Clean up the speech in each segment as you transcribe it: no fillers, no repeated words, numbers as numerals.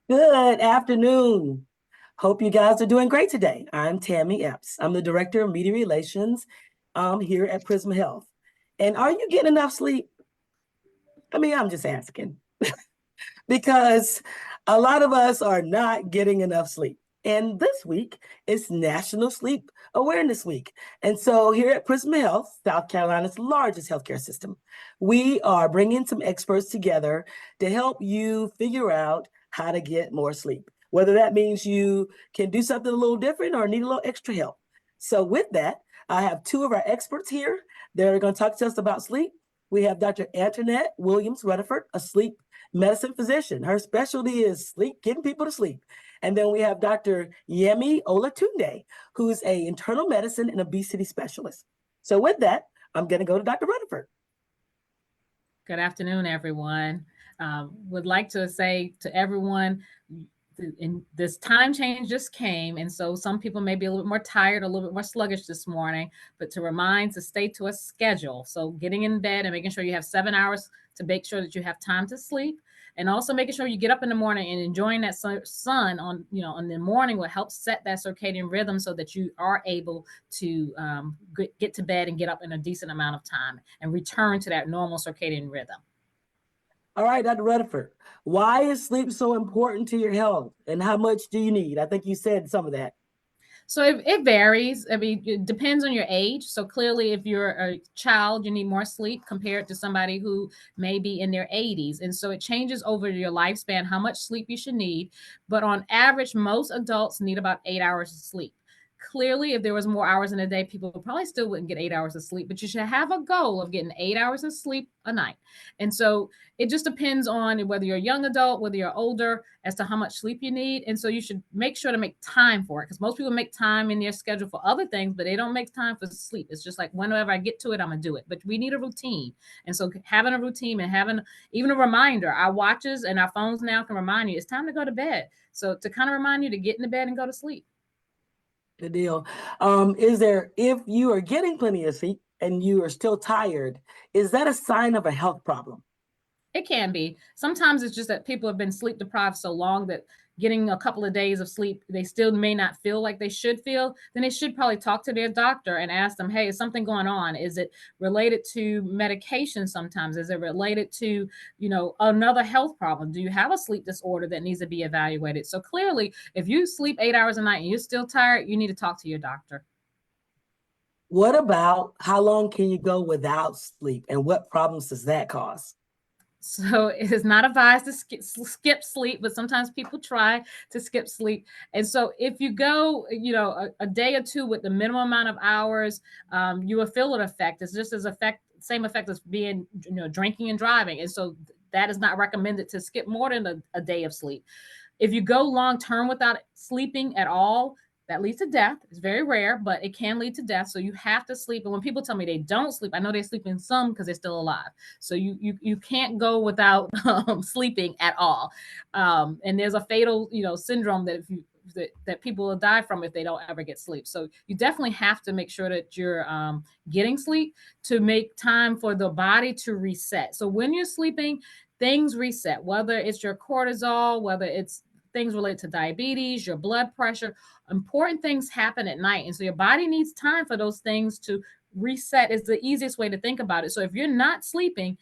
Good afternoon. Hope you guys are doing great today. I'm Tammy Epps. I'm the Director of Media Relations here at Prisma Health. And are you getting enough sleep? I'm just asking because a lot of us are not getting enough sleep. And this week is National Sleep Awareness Week. And so here at Prisma Health, South Carolina's largest healthcare system, we are bringing some experts together to help you figure out how to get more sleep, whether that means you can do something a little different or need a little extra help. So with that, I have two of our experts here that are going to talk to us about sleep. We have Dr. Antoinette Williams Rutherford, a sleep medicine physician. Her specialty is sleep, getting people to sleep. And then we have Dr. Yemi Olatunde, who's a internal medicine and obesity specialist. So with that, I'm going to go to Dr. Rutherford. Good afternoon, everyone. Would like to say to everyone, this time change just came, and so some people may be a little bit more tired, a little bit more sluggish this morning. But to remind to stay to a schedule, so getting in bed and making sure you have 7 hours to make sure that you have time to sleep, and also making sure you get up in the morning and enjoying that sun on in the morning will help set that circadian rhythm so that you are able to get to bed and get up in a decent amount of time and return to that normal circadian rhythm. All right, Dr. Rutherford, why is sleep so important to your health and how much do you need? I think you said some of that. So it varies. I mean, it depends on your age. So clearly, if you're a child, you need more sleep compared to somebody who may be in their 80s. And so it changes over your lifespan how much sleep you should need. But on average, most adults need about 8 hours of sleep. Clearly, if there was more hours in a day, people probably still wouldn't get 8 hours of sleep, but you should have a goal of getting 8 hours of sleep a night. And so it just depends on whether you're a young adult, whether you're older, as to how much sleep you need. And so you should make sure to make time for it, because most people make time in their schedule for other things, but they don't make time for sleep. It's just like whenever I get to it, I'm gonna do it. But we need a routine. And so having a routine and having even a reminder, our watches and our phones now can remind you it's time to go to bed. So to kind of remind you to get in the bed and go to sleep. Good deal. If you are getting plenty of sleep and you are still tired, is that a sign of a health problem? It can be. Sometimes it's just that people have been sleep deprived so long that getting a couple of days of sleep, they still may not feel like they should feel. Then they should probably talk to their doctor and ask them, hey, is something going on? Is it related to medication sometimes? Is it related to, another health problem? Do you have a sleep disorder that needs to be evaluated? So clearly, if you sleep 8 hours a night and you're still tired, you need to talk to your doctor. What about how long can you go without sleep and what problems does that cause? So it is not advised to skip sleep, but sometimes people try to skip sleep. And so if you go, a day or two with the minimum amount of hours, you will feel an effect. It's just same effect as being, drinking and driving. And so that is not recommended to skip more than a day of sleep. If you go long term without sleeping at all, that leads to death. It's very rare, but it can lead to death. So you have to sleep. And when people tell me they don't sleep, I know they sleep in some because they're still alive. So you can't go without sleeping at all. And there's a fatal syndrome that if you that people will die from if they don't ever get sleep. So you definitely have to make sure that you're getting sleep to make time for the body to reset. So when you're sleeping, things reset, whether it's your cortisol, whether it's things related to diabetes, your blood pressure. Important things happen at night. And so your body needs time for those things to reset, is the easiest way to think about it. So if you're not sleeping,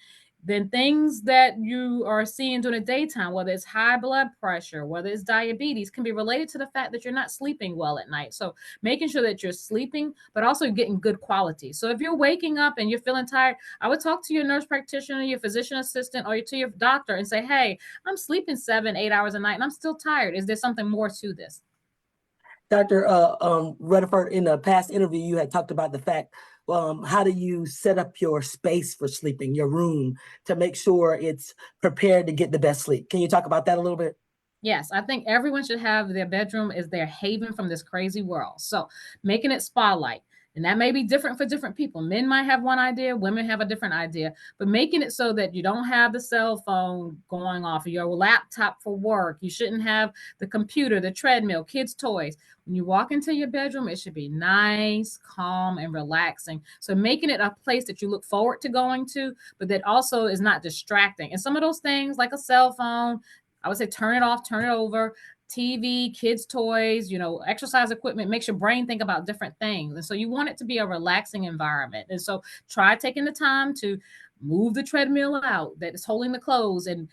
then things that you are seeing during the daytime, whether it's high blood pressure, whether it's diabetes, can be related to the fact that you're not sleeping well at night. So making sure that you're sleeping, but also getting good quality. So if you're waking up and you're feeling tired, I would talk to your nurse practitioner, your physician assistant, or to your doctor and say, hey, I'm sleeping 7, 8 hours a night and I'm still tired. Is there something more to this? Dr. Rutherford, in a past interview, you had talked about the fact, how do you set up your space for sleeping, your room, to make sure it's prepared to get the best sleep? Can you talk about that a little bit? Yes, I think everyone should have their bedroom as their haven from this crazy world. So making it spa-like. And that may be different for different people. Men might have one idea, women have a different idea, but making it so that you don't have the cell phone going off, your laptop for work. You shouldn't have the computer, the treadmill, kids' toys. When you walk into your bedroom, it should be nice, calm, and relaxing. So making it a place that you look forward to going to, but that also is not distracting. And some of those things, like a cell phone, I would say turn it off, turn it over. TV, kids' toys, exercise equipment makes your brain think about different things. And so you want it to be a relaxing environment. And so try taking the time to move the treadmill out that is holding the clothes, and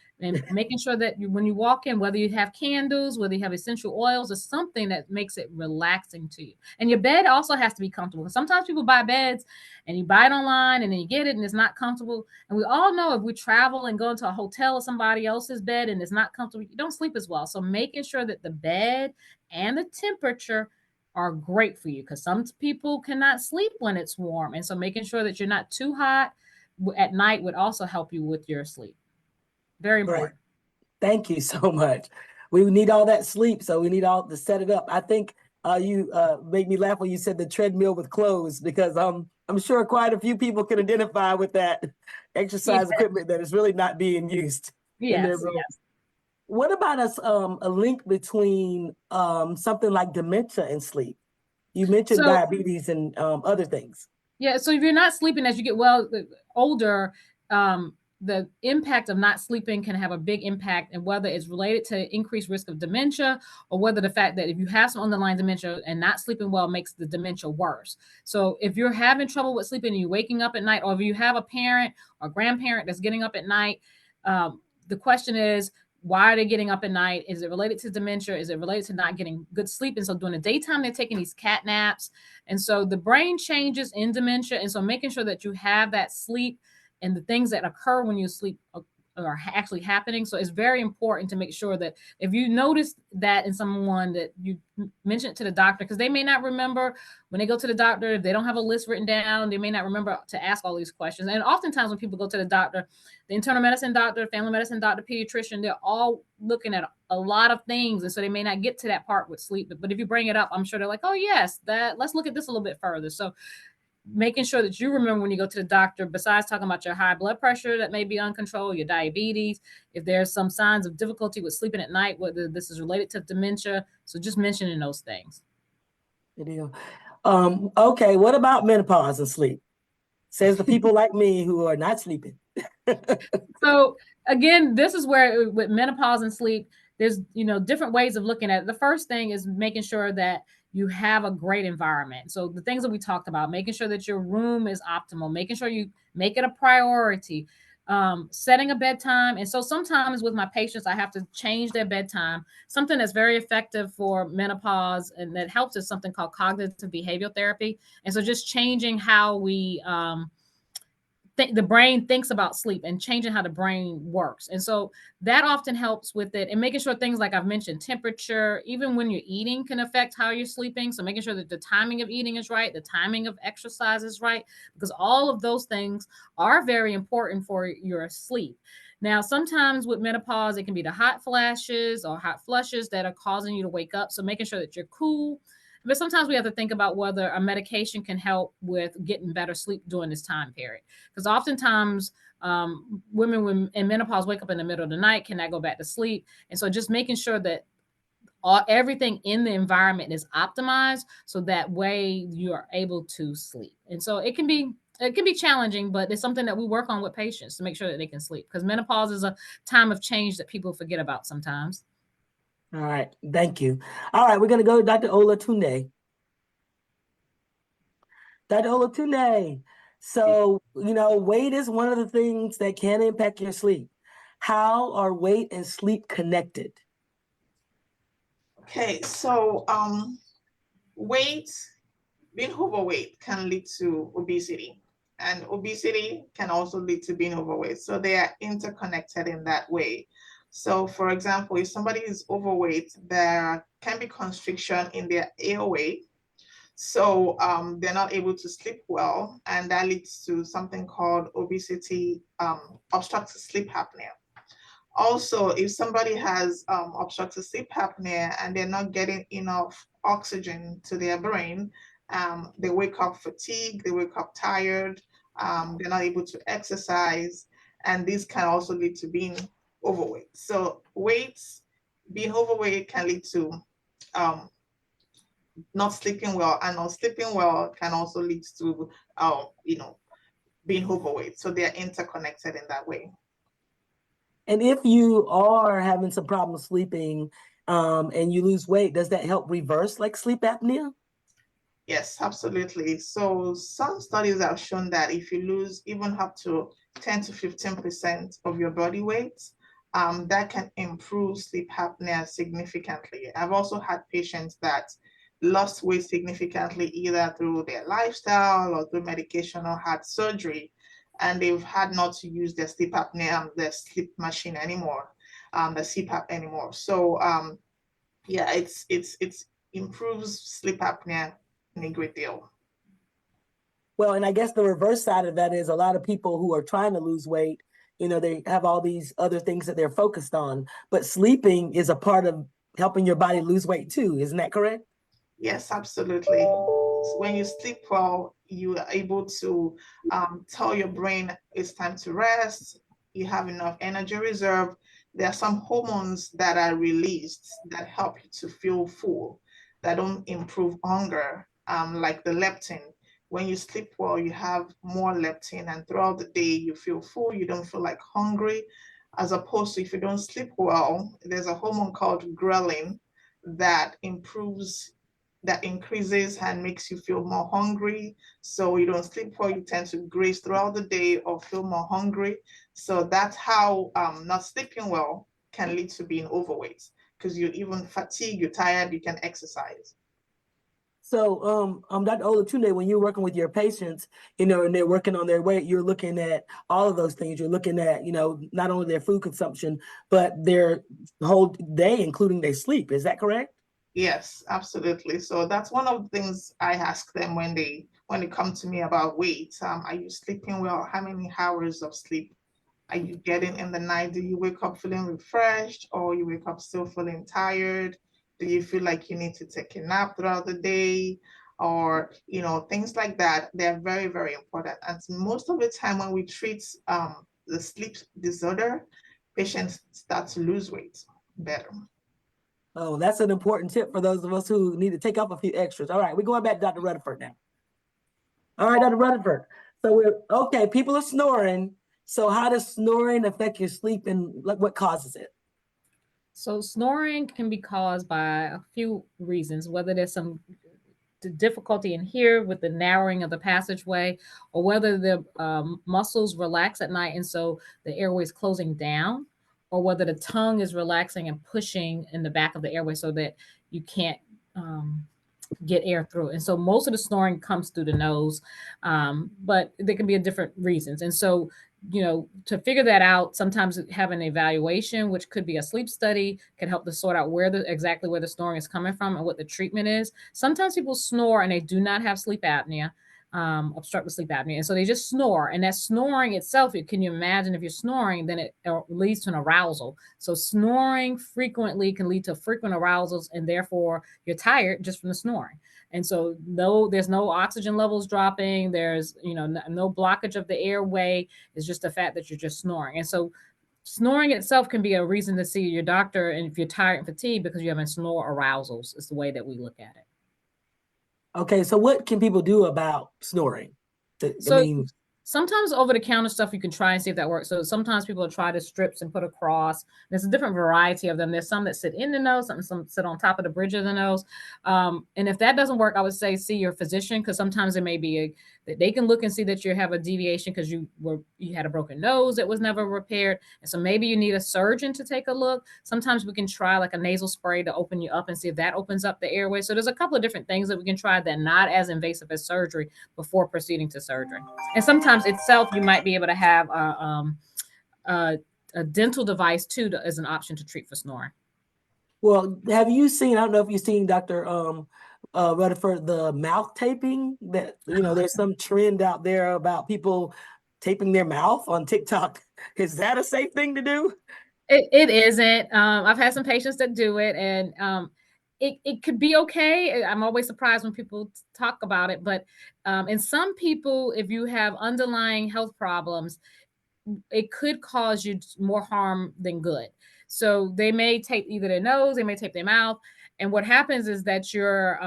making sure that when you walk in, whether you have candles, whether you have essential oils, or something that makes it relaxing to you. And your bed also has to be comfortable. Sometimes people buy beds and you buy it online and then you get it and it's not comfortable. And we all know if we travel and go into a hotel or somebody else's bed and it's not comfortable, you don't sleep as well. So making sure that the bed and the temperature are great for you, because some people cannot sleep when it's warm. And so making sure that you're not too hot at night would also help you with your sleep. Very Great. important. Thank you so much. We need all that sleep, so we need all to set it up. I think you made me laugh when you said the treadmill with clothes, because I'm sure quite a few people can identify with that Yes, exercise equipment that is really not being used in their yes, room. yes. What about a link between something like dementia and sleep? You mentioned So diabetes and other things. yeah, so if you're not sleeping as you get older, the impact of not sleeping can have a big impact, and whether it's related to increased risk of dementia, or whether the fact that if you have some underlying dementia and not sleeping well makes the dementia worse. So if you're having trouble with sleeping and you're waking up at night, or if you have a parent or grandparent that's getting up at night, the question is, why are they getting up at night? Is it related to dementia? Is it related to not getting good sleep? And so during the daytime, they're taking these cat naps. And so the brain changes in dementia. And so making sure that you have that sleep and the things that occur when you sleep are actually happening. So it's very important to make sure that if you notice that in someone, that you mention it to the doctor, because they may not remember when they go to the doctor. If they don't have a list written down, they may not remember to ask all these questions. And oftentimes when people go to the doctor, the internal medicine doctor, family medicine doctor, pediatrician, they're all looking at a lot of things. And so they may not get to that part with sleep. But if you bring it up, I'm sure they're like, oh yes, let's look at this a little bit further. So making sure that you remember when you go to the doctor, besides talking about your high blood pressure that may be uncontrolled, your diabetes, if there's some signs of difficulty with sleeping at night, whether this is related to dementia. So just mentioning those things. Okay, what about menopause and sleep? Says the people like me who are not sleeping. So again, this is where with menopause and sleep, there's different ways of looking at it. The first thing is making sure that you have a great environment. So the things that we talked about, making sure that your room is optimal, making sure you make it a priority, setting a bedtime. And so sometimes with my patients, I have to change their bedtime. Something that's very effective for menopause and that helps is something called cognitive behavioral therapy. And so just changing how we the brain thinks about sleep and changing how the brain works. And so that often helps with it, and making sure things like I've mentioned, temperature, even when you're eating, can affect how you're sleeping. So making sure that the timing of eating is right, the timing of exercise is right, because all of those things are very important for your sleep. Now, sometimes with menopause, it can be the hot flashes or hot flushes that are causing you to wake up. So making sure that you're cool. But sometimes we have to think about whether a medication can help with getting better sleep during this time period. Because oftentimes women in menopause wake up in the middle of the night, cannot go back to sleep. And so just making sure that everything in the environment is optimized, so that way you are able to sleep. And so it can be challenging, but it's something that we work on with patients to make sure that they can sleep, because menopause is a time of change that people forget about sometimes. All right, thank you. All right, we're going to go to Dr. Olatunde. Dr. Olatunde, so, weight is one of the things that can impact your sleep. How are weight and sleep connected? Okay, so weight, being overweight can lead to obesity, and obesity can also lead to being overweight. So they are interconnected in that way. So for example, if somebody is overweight, there can be constriction in their airway. So they're not able to sleep well, and that leads to something called obesity, obstructive sleep apnea. Also, if somebody has obstructive sleep apnea and they're not getting enough oxygen to their brain, they wake up fatigued, they wake up tired, they're not able to exercise, and this can also lead to being overweight. So being overweight can lead to um, not sleeping well, and not sleeping well can also lead to, being overweight. So they're interconnected in that way. And if you are having some problems sleeping, and you lose weight, does that help reverse like sleep apnea? Yes, absolutely. So some studies have shown that if you lose even up to 10 to 15% of your body weight, that can improve sleep apnea significantly. I've also had patients that lost weight significantly either through their lifestyle or through medication or had surgery, and they've had not to use their sleep apnea, their sleep machine anymore, the CPAP anymore. So yeah, it's improves sleep apnea in a great deal. Well, and I guess the reverse side of that is a lot of people who are trying to lose weight, they have all these other things that they're focused on, but sleeping is a part of helping your body lose weight too. Isn't that correct? Yes, absolutely. When you sleep well, you are able to tell your brain it's time to rest. You have enough energy reserve. There are some hormones that are released that help you to feel full, that don't improve hunger, like the leptin. When you sleep well, you have more leptin, and throughout the day, you feel full. You don't feel like hungry. As opposed to if you don't sleep well, there's a hormone called ghrelin that improves that increases and makes you feel more hungry. So you don't sleep well, you tend to graze throughout the day or feel more hungry. So that's how not sleeping well can lead to being overweight because you're even fatigued, you're tired, you can exercise. So, Dr. Olatunde, when you're working with your patients, and they're working on their weight, you're looking at all of those things. You're looking at, not only their food consumption, but their whole day, including their sleep. Is that correct? Yes, absolutely. So that's one of the things I ask them when they come to me about weight. Are you sleeping well? How many hours of sleep are you getting in the night? Do you wake up feeling refreshed or you wake up still feeling tired? Do you feel like you need to take a nap throughout the day? Or, things like that. They're very, very important. And most of the time when we treat the sleep disorder, patients start to lose weight better. Oh, that's an important tip for those of us who need to take off a few extras. All right, we're going back to Dr. Rutherford now. All right, Dr. Rutherford. So we're okay. People are snoring. So how does snoring affect your sleep, and what causes it? So snoring can be caused by a few reasons, whether there's some difficulty in here with the narrowing of the passageway, or whether the muscles relax at night and so the airway is closing down, or whether the tongue is relaxing and pushing in the back of the airway so that you can't um, get air through. And so most of the snoring comes through the nose, but there can be a different reasons. And so, to figure that out, sometimes have an evaluation, which could be a sleep study, can help to sort out exactly where the snoring is coming from and what the treatment is. Sometimes people snore and they do not have sleep apnea. Obstructive sleep apnea. And so they just snore. And that snoring itself, can you imagine if you're snoring, then it leads to an arousal. So snoring frequently can lead to frequent arousals, and therefore you're tired just from the snoring. And so there's no oxygen levels dropping. There's, no blockage of the airway. It's just the fact that you're just snoring. And so snoring itself can be a reason to see your doctor, and if you're tired and fatigued, because you're having snore arousals, is the way that we look at it. Okay, so what can people do about snoring? I So mean, sometimes over the counter stuff you can try and see if that works. So sometimes people try the strips and put across. There's a different variety of them. There's some that sit in the nose, some sit on top of the bridge of the nose. And if that doesn't work, I would say see your physician, because sometimes it may be that they can look and see that you have a deviation because you had a broken nose that was never repaired. And so maybe you need a surgeon to take a look. Sometimes we can try like a nasal spray to open you up and see if that opens up the airway. So there's a couple of different things that we can try that are not as invasive as surgery before proceeding to surgery. And sometimes itself, you might be able to have a, a dental device too as an option to treat for snoring. well, have you seen? I don't know if you've seen Dr. Rutherford, the mouth taping. That there's some trend out there about people taping their mouth on TikTok. Is that a safe thing to do? It isn't. I've had some patients that do it, and it could be okay. I'm always surprised when people talk about it, but in some people, if you have underlying health problems, it could cause you more harm than good. So they may tape either their nose, they may tape their mouth. And what happens is that you're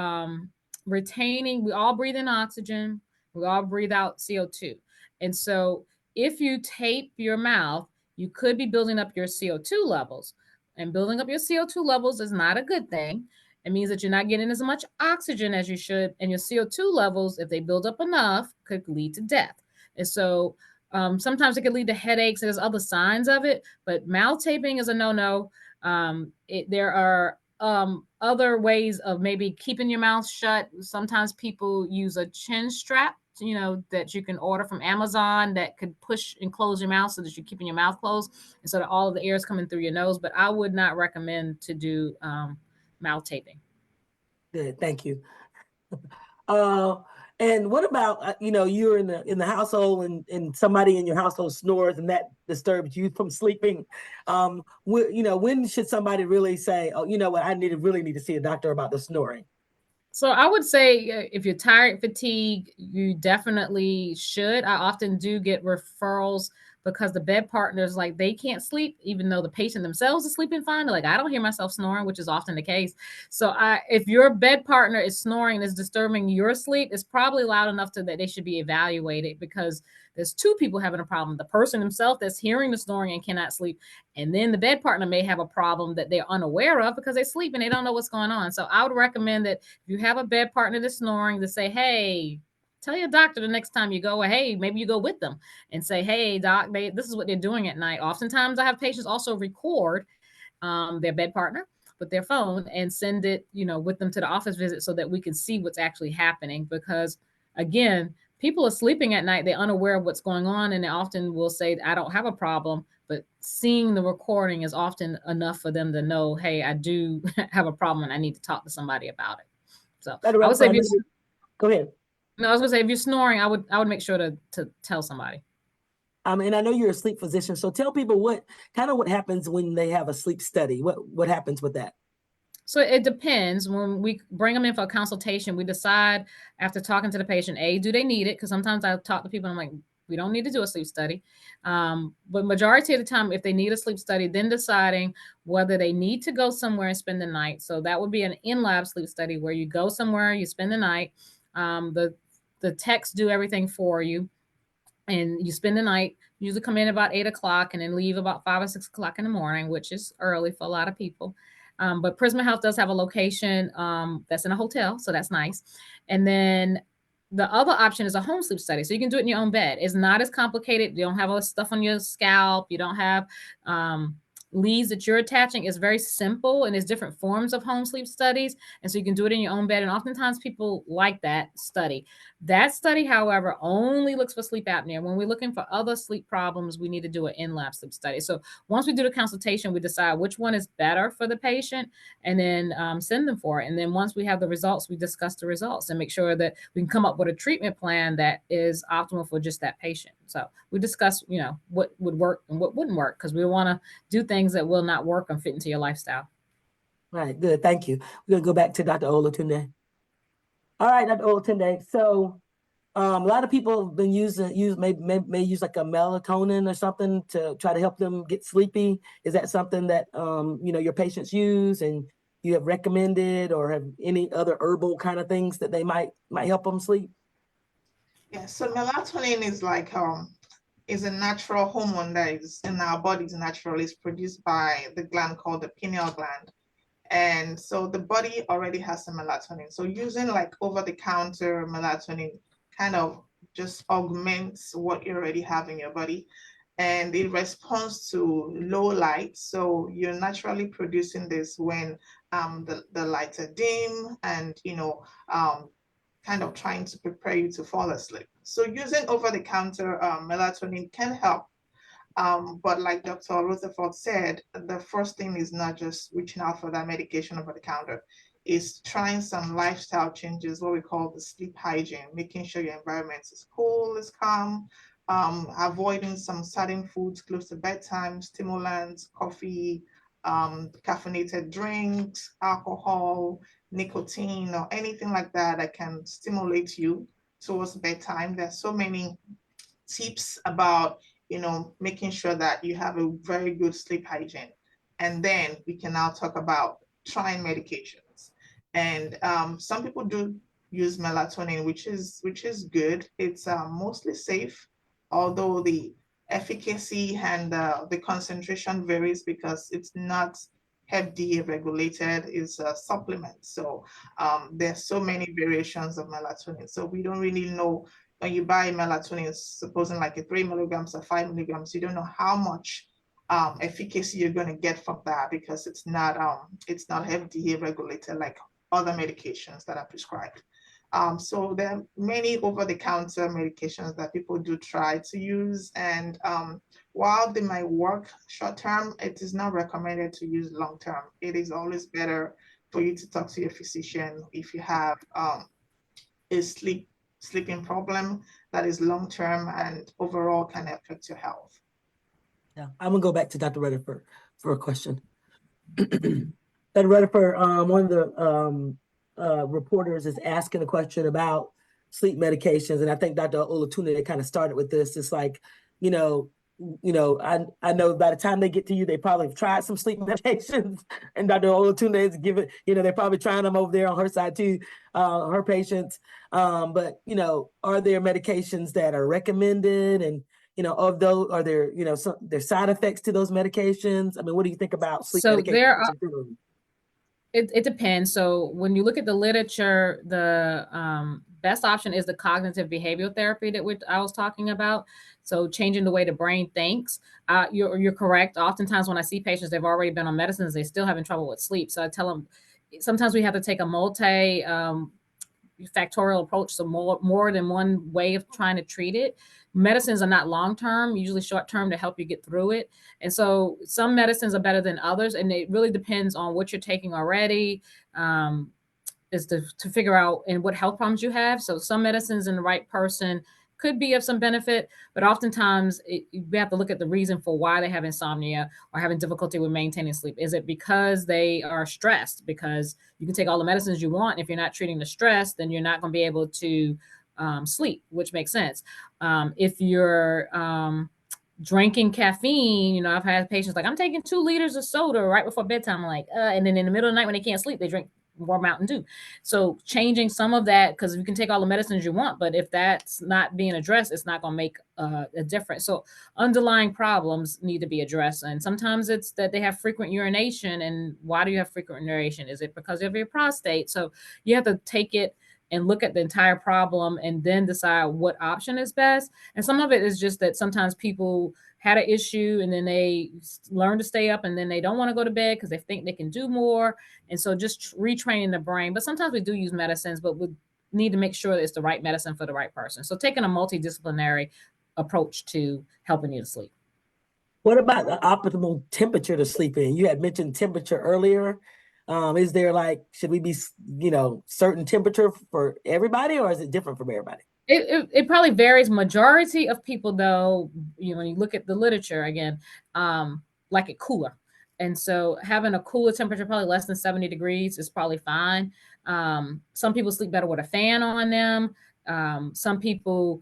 retaining, we all breathe in oxygen, we all breathe out CO2. And so if you tape your mouth, you could be building up your CO2 levels. And building up your CO2 levels is not a good thing. It means that you're not getting as much oxygen as you should. And your CO2 levels, if they build up enough, could lead to death. And so sometimes it could lead to headaches. There's other signs of it, but mouth taping is a no-no. There are other ways of maybe keeping your mouth shut. Sometimes people use a chin strap, that you can order from Amazon that could push and close your mouth so that you're keeping your mouth closed and so that all of the air is coming through your nose. But I would not recommend to do mouth taping. Good, thank you. Uh, and what about you're in the household and somebody in your household snores and that disturbs you from sleeping? When should somebody really say, oh, you know what, I really need to see a doctor about the snoring? So I would say if you're tired, fatigued, you definitely should. I often do get referrals because the bed partners, like, they can't sleep, even though the patient themselves is sleeping fine. They're like, I don't hear myself snoring, which is often the case. So if your bed partner is snoring and is disturbing your sleep, it's probably loud enough that they should be evaluated, because there's two people having a problem. The person himself that's hearing the snoring and cannot sleep, and then the bed partner may have a problem that they're unaware of because they sleep and they don't know what's going on. So I would recommend that if you have a bed partner that's snoring, to say, hey, tell your doctor the next time you go, or hey, maybe you go with them and say, hey, doc, this is what they're doing at night. Oftentimes I have patients also record their bed partner with their phone and send it, with them to the office visit so that we can see what's actually happening. Because again, people are sleeping at night, they're unaware of what's going on, and they often will say, I don't have a problem. But seeing the recording is often enough for them to know, hey, I do have a problem and I need to talk to somebody about it. So I would say, go ahead. No, I was gonna say, if you're snoring, I would make sure to tell somebody. And I know you're a sleep physician, so tell people what happens when they have a sleep study. What happens with that? So it depends. When we bring them in for a consultation, we decide after talking to the patient, do they need it? Because sometimes I talk to people and I'm like, we don't need to do a sleep study. But majority of the time, if they need a sleep study, then deciding whether they need to go somewhere and spend the night. So that would be an in-lab sleep study where you go somewhere, you spend the night. The techs do everything for you, and you spend the night. Usually come in about 8 o'clock and then leave about 5 or 6 o'clock in the morning, which is early for a lot of people. But Prisma Health does have a location that's in a hotel, so that's nice. And then the other option is a home sleep study. So you can do it in your own bed. It's not as complicated. You don't have all this stuff on your scalp. You don't have leads that you're attaching. Is very simple, and there's different forms of home sleep studies. And so you can do it in your own bed. And oftentimes people like that study. That study, however, only looks for sleep apnea. When we're looking for other sleep problems, we need to do an in-lab sleep study. So once we do the consultation, we decide which one is better for the patient and then send them for it. And then once we have the results, we discuss the results and make sure that we can come up with a treatment plan that is optimal for just that patient. So we discuss, what would work and what wouldn't work, because we want to do things that will not work and fit into your lifestyle. Right, good, thank you. We're gonna go back to Dr. Olatunde. All right, Dr. Olatunde. So a lot of people have been may use like a melatonin or something to try to help them get sleepy. Is that something that your patients use and you have recommended, or have any other herbal kind of things that they might help them sleep? Yeah, so melatonin is a natural hormone that is in our bodies naturally. It's produced by the gland called the pineal gland. And so the body already has some melatonin. So using like over-the-counter melatonin kind of just augments what you already have in your body. And it responds to low light. So you're naturally producing this when the lights are dim and, kind of trying to prepare you to fall asleep. So using over-the-counter melatonin can help. But like Dr. Rutherford said, the first thing is not just reaching out for that medication over the counter, is trying some lifestyle changes, what we call the sleep hygiene, making sure your environment is cool, is calm, avoiding some certain foods close to bedtime, stimulants, coffee, caffeinated drinks, alcohol, nicotine, or anything like that that can stimulate you towards bedtime. There's so many tips about making sure that you have a very good sleep hygiene. And then we can now talk about trying medications. And some people do use melatonin, which is good. It's mostly safe, although the efficacy and the concentration varies because it's not FDA regulated, is a supplement. So there's so many variations of melatonin. So we don't really know when you buy melatonin, supposing like a 3 milligrams or 5 milligrams, you don't know how much efficacy you're going to get from that because it's not FDA regulated like other medications that are prescribed. So there are many over-the-counter medications that people do try to use, and while they might work short-term, it is not recommended to use long-term. It is always better for you to talk to your physician if you have a sleeping problem that is long-term and overall can affect your health. Yeah, I'm gonna go back to Dr. Rutherford for a question. Dr. Rutherford, one of the reporters is asking a question about sleep medications, and I think Dr. Olatunde kind of started with this. It's like, I know by the time they get to you, they probably have tried some sleep medications, and Dr. Olatunde is giving, they're probably trying them over there on her side too, her patients. But are there medications that are recommended, and of those, are there there's side effects to those medications? I mean, what do you think about sleep So medications? there are, it depends. So when you look at the literature, the best option is the cognitive behavioral therapy that I was talking about. So changing the way the brain thinks. You're correct. Oftentimes when I see patients, they've already been on medicines, they're still having trouble with sleep. So I tell them sometimes we have to take a multi-factorial approach, so more than one way of trying to treat it. Medicines are not long-term, usually short-term to help you get through it. And so some medicines are better than others, and it really depends on what you're taking already, is to figure out and what health problems you have. So some medicines in the right person could be of some benefit, but oftentimes we have to look at the reason for why they have insomnia or having difficulty with maintaining sleep. Is it because they are stressed? Because you can take all the medicines you want. If you're not treating the stress, then you're not going to be able to sleep, which makes sense. If you're drinking caffeine, I've had patients like, I'm taking 2 liters of soda right before bedtime. I'm like, and then in the middle of the night when they can't sleep, they drink more Mountain Dew. So changing some of that, because you can take all the medicines you want, but if that's not being addressed, it's not going to make a difference. So underlying problems need to be addressed. And sometimes it's that they have frequent urination. And why do you have frequent urination? Is it because of your prostate? So you have to take it and look at the entire problem and then decide what option is best. And some of it is just that sometimes people had an issue and then they learn to stay up and then they don't want to go to bed because they think they can do more. And so just retraining the brain. But sometimes we do use medicines, but we need to make sure that it's the right medicine for the right person. So taking a multidisciplinary approach to helping you to sleep. What about the optimal temperature to sleep in? You had mentioned temperature earlier. Is there should we be, certain temperature for everybody, or is it different from everybody? It probably varies. Majority of people, though, when you look at the literature again, like it cooler. And so having a cooler temperature, probably less than 70 degrees, is probably fine. Some people sleep better with a fan on them. Some people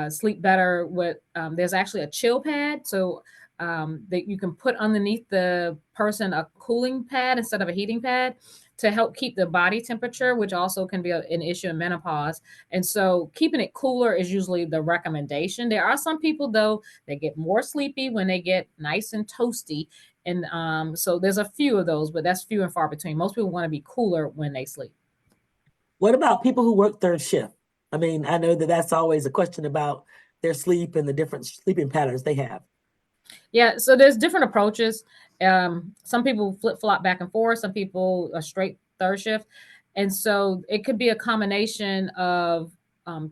sleep better with, there's actually a chill pad. So that you can put underneath the person a cooling pad instead of a heating pad to help keep the body temperature, which also can be an issue in menopause. And so keeping it cooler is usually the recommendation. There are some people, though, that get more sleepy when they get nice and toasty. And so there's a few of those, but that's few and far between. Most people want to be cooler when they sleep. What about people who work third shift? I mean, I know that that's always a question about their sleep and the different sleeping patterns they have. Yeah, so there's different approaches. Some people flip-flop back and forth. Some people are straight third shift. And so it could be a combination of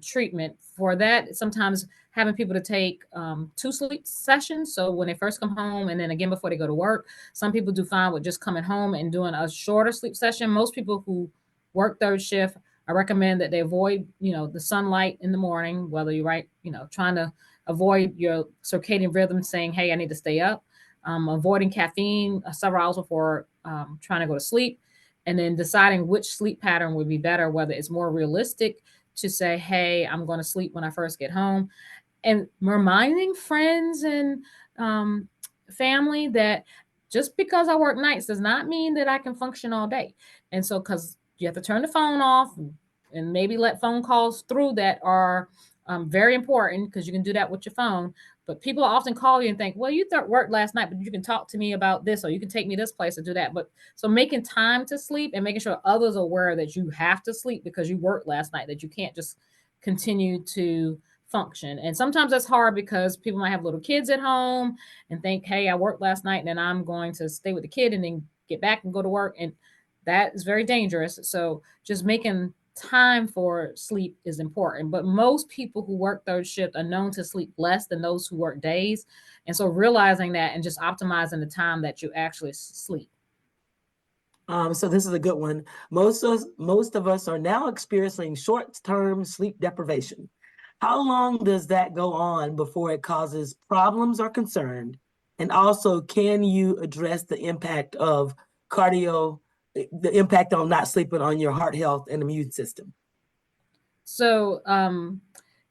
treatment for that. Sometimes having people to take 2 sleep sessions. So when they first come home and then again before they go to work. Some people do fine with just coming home and doing a shorter sleep session. Most people who work third shift, I recommend that they avoid, the sunlight in the morning, whether you're trying to avoid your circadian rhythm saying, hey, I need to stay up, avoiding caffeine several hours before trying to go to sleep, and then deciding which sleep pattern would be better, whether it's more realistic to say, hey, I'm going to sleep when I first get home, and reminding friends and family that just because I work nights does not mean that I can function all day. And so, because you have to turn the phone off and maybe let phone calls through that are very important, because you can do that with your phone. But people often call you and think, well, you worked last night, but you can talk to me about this, or you can take me this place or do that. But so making time to sleep and making sure others are aware that you have to sleep because you worked last night, that you can't just continue to function. And sometimes that's hard because people might have little kids at home and think, hey, I worked last night and then I'm going to stay with the kid and then get back and go to work. And that is very dangerous. So just making time for sleep is important. But most people who work third shift are known to sleep less than those who work days. And so realizing that and just optimizing the time that you actually sleep. So this is a good one. Most of us are now experiencing short-term sleep deprivation. How long does that go on before it causes problems or concern? And also, can you address the impact of the impact on not sleeping on your heart health and immune system? So,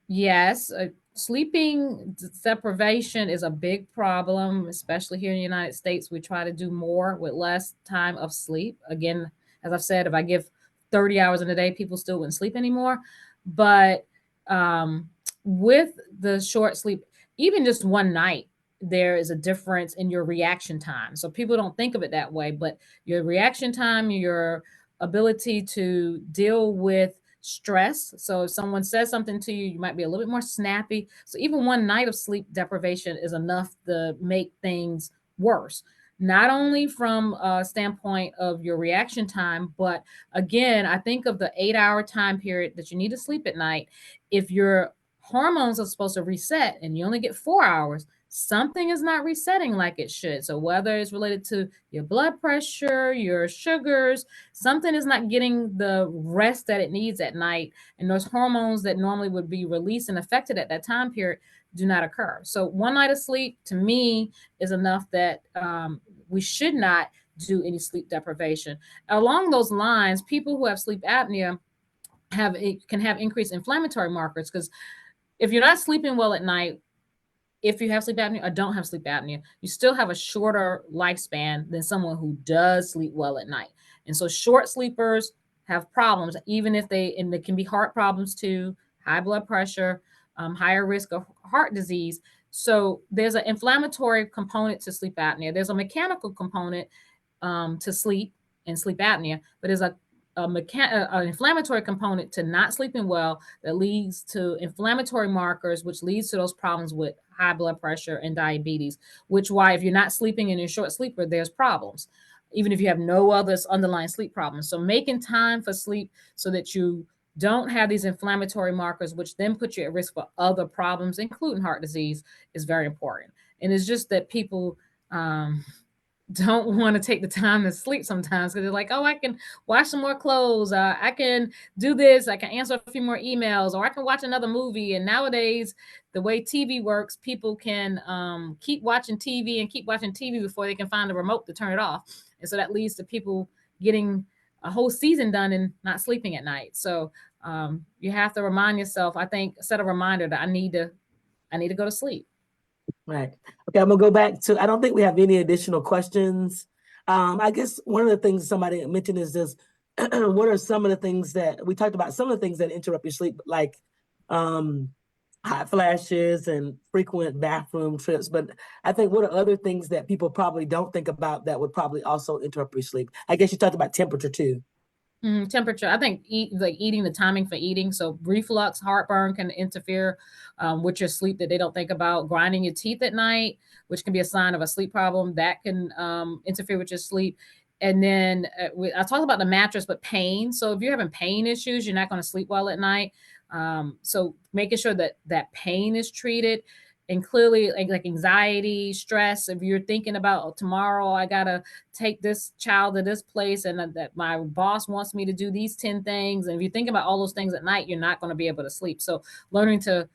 yes, sleeping deprivation is a big problem, especially here in the United States. We try to do more with less time of sleep. Again, as I've said, if I give 30 hours in a day, people still wouldn't sleep anymore. But um, with the short sleep, even just one night, there is a difference in your reaction time. So people don't think of it that way, but your reaction time, your ability to deal with stress. So if someone says something to you, you might be a little bit more snappy. So even one night of sleep deprivation is enough to make things worse. Not only from a standpoint of your reaction time, but again, I think of the 8 hour time period that you need to sleep at night. If your hormones are supposed to reset and you only get 4 hours, something is not resetting like it should. So whether it's related to your blood pressure, your sugars, something is not getting the rest that it needs at night, and those hormones that normally would be released and affected at that time period do not occur. So one night of sleep to me is enough that we should not do any sleep deprivation. Along those lines, people who have sleep apnea can have increased inflammatory markers, because if you're not sleeping well at night, if you have sleep apnea or don't have sleep apnea, you still have a shorter lifespan than someone who does sleep well at night. And so short sleepers have problems, even if and it can be heart problems too, high blood pressure, higher risk of heart disease. So there's an inflammatory component to sleep apnea. There's a mechanical component to sleep and sleep apnea, but there's an inflammatory component to not sleeping well that leads to inflammatory markers, which leads to those problems with high blood pressure and diabetes, which why if you're not sleeping and you're a short sleeper, there's problems, even if you have no other underlying sleep problems. So making time for sleep so that you don't have these inflammatory markers, which then put you at risk for other problems, including heart disease, is very important. And it's just that people don't want to take the time to sleep sometimes because they're like, oh, I can wash some more clothes. I can do this. I can answer a few more emails, or I can watch another movie. And nowadays, the way TV works, people can keep watching TV and keep watching TV before they can find a remote to turn it off. And so that leads to people getting a whole season done and not sleeping at night. So you have to remind yourself, I think, set a reminder that I need to go to sleep. Right. Okay, I'm gonna go back to, I don't think we have any additional questions. I guess one of the things somebody mentioned is just, what are some of the things that, we talked about some of the things that interrupt your sleep, like hot flashes and frequent bathroom trips. But I think what are other things that people probably don't think about that would probably also interrupt your sleep? I guess you talked about temperature too. Temperature. I think eating, the timing for eating. So reflux, heartburn can interfere with your sleep that they don't think about. Grinding your teeth at night, which can be a sign of a sleep problem, that can interfere with your sleep. And then I talked about the mattress, but pain. So if you're having pain issues, you're not going to sleep well at night. So making sure that that pain is treated. And clearly, like anxiety, stress, if you're thinking about, oh, tomorrow I gotta take this child to this place, and that my boss wants me to do these 10 things, and if you think about all those things at night, you're not going to be able to sleep. So learning to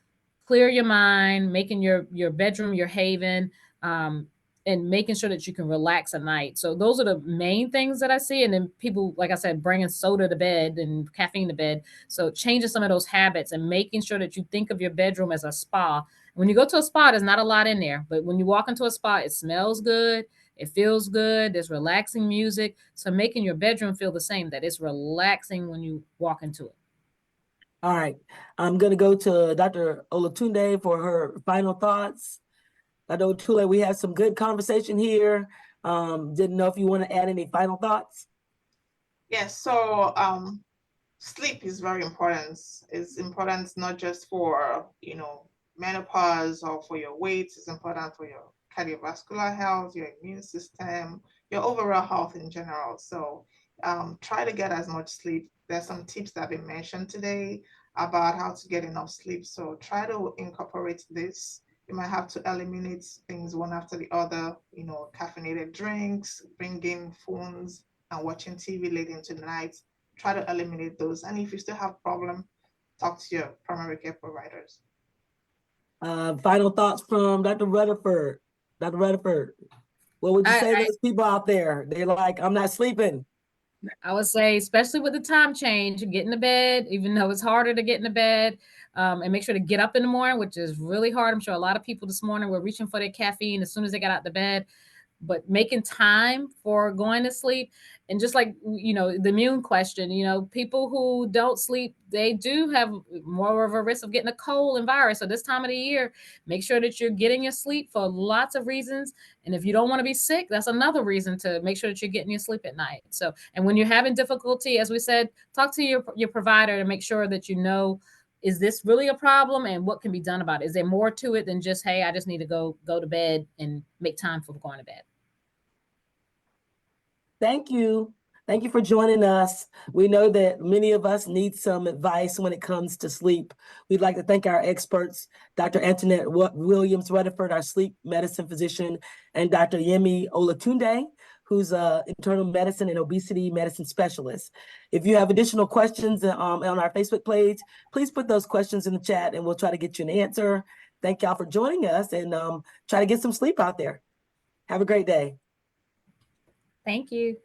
clear your mind, making your bedroom your haven, and making sure that you can relax at night. So those are the main things that I see. And then people, like I said, bringing soda to bed and caffeine to bed. So changing some of those habits and making sure that you think of your bedroom as a spa. When you go to a spa, there's not a lot in there, but when you walk into a spa, it smells good, it feels good, there's relaxing music. So making your bedroom feel the same, that it's relaxing when you walk into it. All right, I'm going to go to Dr. Olatunde for her final thoughts. Dr. Otule, we had some good conversation here. Didn't know if you want to add any final thoughts. Yes, so sleep is very important. It's important not just for, menopause or for your weight. It's important for your cardiovascular health, your immune system, your overall health in general. So try to get as much sleep. There's some tips that have been mentioned today about how to get enough sleep. So try to incorporate this. You might have to eliminate things one after the other, caffeinated drinks, bringing phones and watching TV late into the night. Try to eliminate those. And if you still have problem, talk to your primary care providers. Final thoughts from Dr. Rutherford. Dr. Rutherford, what would you say to those people out there? They're like, I'm not sleeping. I would say, especially with the time change, get into bed, even though it's harder to get into bed, and make sure to get up in the morning, which is really hard. I'm sure a lot of people this morning were reaching for their caffeine as soon as they got out the bed, but making time for going to sleep. And just like, the immune question, people who don't sleep, they do have more of a risk of getting a cold and virus. So this time of the year, make sure that you're getting your sleep for lots of reasons. And if you don't want to be sick, that's another reason to make sure that you're getting your sleep at night. So, and when you're having difficulty, as we said, talk to your provider to make sure that is this really a problem and what can be done about it? Is there more to it than just, hey, I just need to go to bed and make time for going to bed? Thank you. Thank you for joining us. We know that many of us need some advice when it comes to sleep. We'd like to thank our experts, Dr. Antoinette Williams Rutherford, our sleep medicine physician, and Dr. Yemi Olatunde, who's an internal medicine and obesity medicine specialist. If you have additional questions on our Facebook page, please put those questions in the chat and we'll try to get you an answer. Thank y'all for joining us and try to get some sleep out there. Have a great day. Thank you.